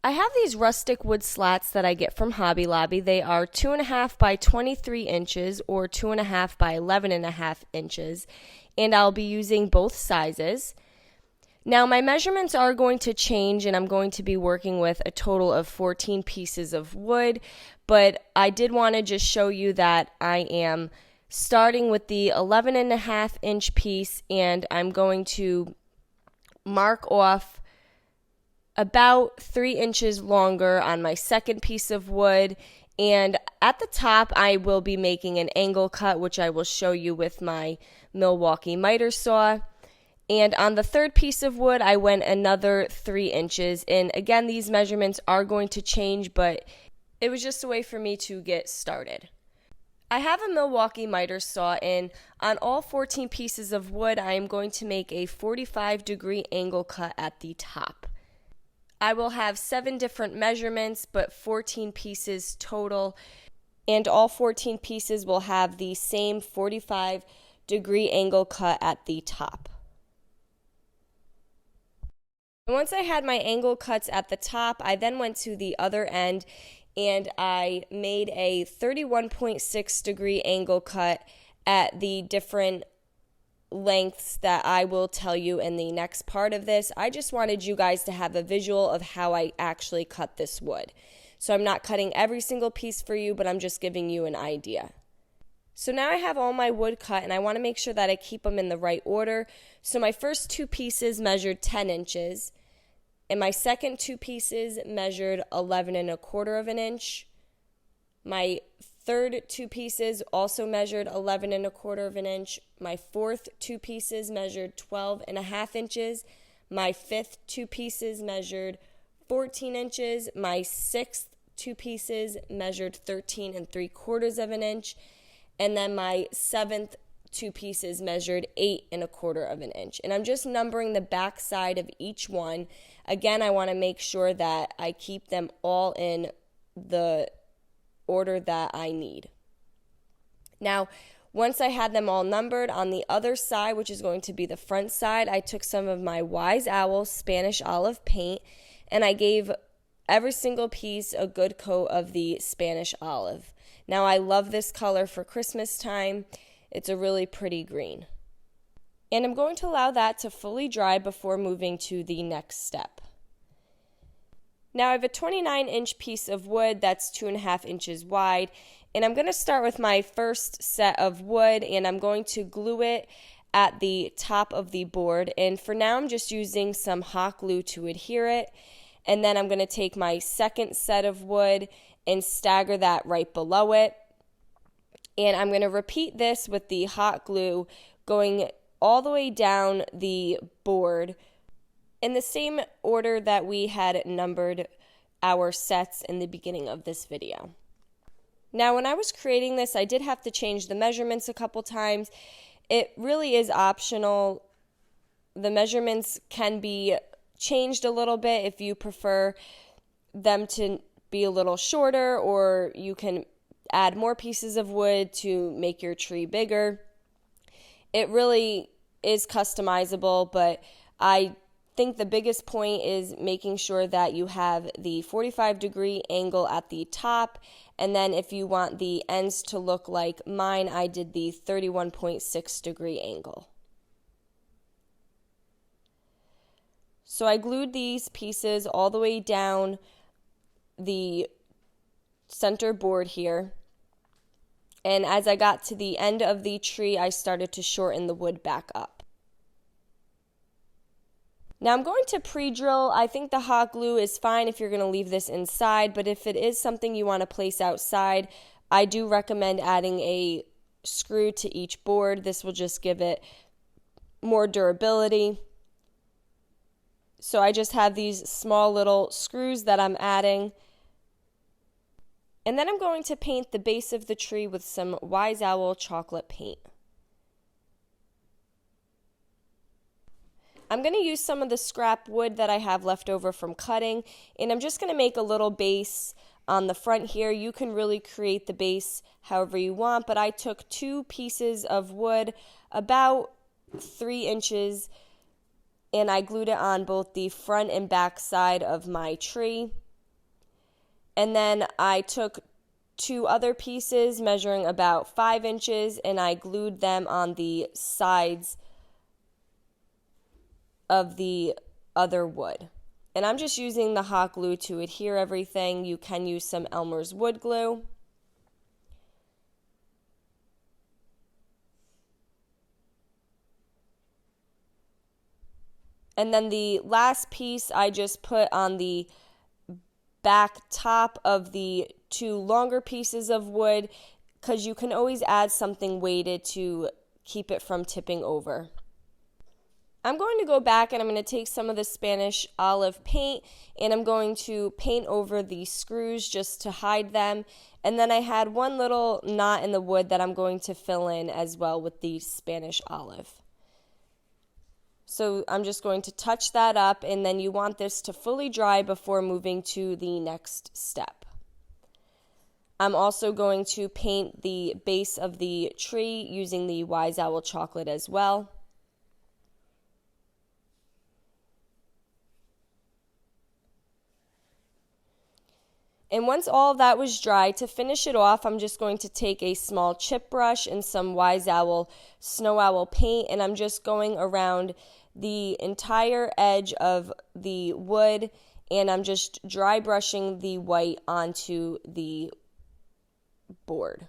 I have these rustic wood slats that I get from Hobby Lobby. They are 2.5 by 23 inches or 2.5 by 11.5 inches, and I'll be using both sizes. Now my measurements are going to change, and I'm going to be working with a total of 14 pieces of wood, but I did want to just show you that I am starting with the 11.5 inch piece, and I'm going to mark off about 3 inches longer on my second piece of wood, and at the top I will be making an angle cut, which I will show you with my Milwaukee miter saw. And on the third piece of wood I went another 3 inches, and again these measurements are going to change, but it was just a way for me to get started. I have a Milwaukee miter saw, and on all 14 pieces of wood I am going to make a 45-degree angle cut at the top. I will have 7 different measurements, but 14 pieces total, and all 14 pieces will have the same 45-degree angle cut at the top. And once I had my angle cuts at the top, I then went to the other end and I made a 31.6 degree angle cut at the different lengths that I will tell you in the next part of this. I just wanted you guys to have a visual of how I actually cut this wood. So I'm not cutting every single piece for you, but I'm just giving you an idea. So now I have all my wood cut, and I want to make sure that I keep them in the right order. So my first 2 pieces measured 10 inches, and my second 2 pieces measured 11.25 of an inch. My third 2 pieces also measured 11.25 of an inch. My fourth 2 pieces measured 12.5 inches. My fifth 2 pieces measured 14 inches. My sixth 2 pieces measured 13.75 of an inch. And then my seventh 2 pieces measured 8.25 of an inch. And I'm just numbering the back side of each one. Again, I want to make sure that I keep them all in the order that I need. Now, once I had them all numbered, on the other side, which is going to be the front side, I took some of my Wise Owl Spanish olive paint, and I gave every single piece a good coat of the Spanish olive. Now, I love this color for Christmas time. It's a really pretty green. And I'm going to allow that to fully dry before moving to the next step. Now I have a 29-inch piece of wood that's 2.5 inches wide, and I'm going to start with my first set of wood, and I'm going to glue it at the top of the board. And for now I'm just using some hot glue to adhere it, and then I'm going to take my second set of wood and stagger that right below it. And I'm going to repeat this with the hot glue going all the way down the board in the same order that we had numbered our sets in the beginning of this video. Now, when I was creating this, I did have to change the measurements a couple times. It really is optional. The measurements can be changed a little bit if you prefer them to be a little shorter, or you can add more pieces of wood to make your tree bigger. It really is customizable, but I think the biggest point is making sure that you have the 45-degree angle at the top, and then if you want the ends to look like mine, I did the 31.6 degree angle. So I glued these pieces all the way down the center board here, and as I got to the end of the tree, I started to shorten the wood back up. Now I'm going to pre-drill. I think the hot glue is fine if you're going to leave this inside, but if it is something you want to place outside, I do recommend adding a screw to each board. This will just give it more durability. So I just have these small little screws that I'm adding. And then I'm going to paint the base of the tree with some Wise Owl chocolate paint. I'm going to use some of the scrap wood that I have left over from cutting, and I'm just going to make a little base on the front here. You can really create the base however you want, but I took 2 pieces of wood about 3 inches, and I glued it on both the front and back side of my tree. And then I took 2 other pieces measuring about 5 inches and I glued them on the sides of the other wood. And I'm just using the hot glue to adhere everything. You can use some Elmer's wood glue. And then the last piece I just put on the back top of the 2 longer pieces of wood, because you can always add something weighted to keep it from tipping over. I'm going to go back and I'm going to take some of the Spanish olive paint and I'm going to paint over the screws just to hide them. And then I had one little knot in the wood that I'm going to fill in as well with the Spanish olive. So I'm just going to touch that up, and then you want this to fully dry before moving to the next step. I'm also going to paint the base of the tree using the Wise Owl chocolate as well. And once all of that was dry, to finish it off, I'm just going to take a small chip brush and some Wise Owl Snow Owl paint, and I'm just going around the entire edge of the wood, and I'm just dry brushing the white onto the board.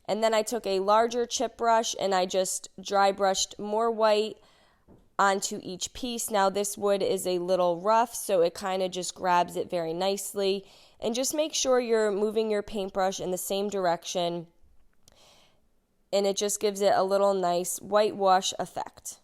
And then I took a larger chip brush and I just dry brushed more white onto each piece. Now this wood is a little rough, so it kind of just grabs it very nicely. And just make sure you're moving your paintbrush in the same direction, and it just gives it a little nice whitewash effect.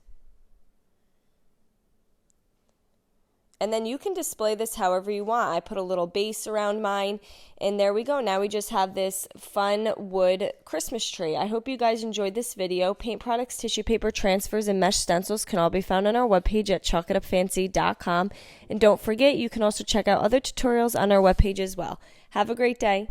And then you can display this however you want. I put a little base around mine, and there we go. Now we just have this fun wood Christmas tree. I hope you guys enjoyed this video. Paint products, tissue paper, transfers, and mesh stencils can all be found on our webpage at chalkitupfancy.com. And don't forget, you can also check out other tutorials on our webpage as well. Have a great day.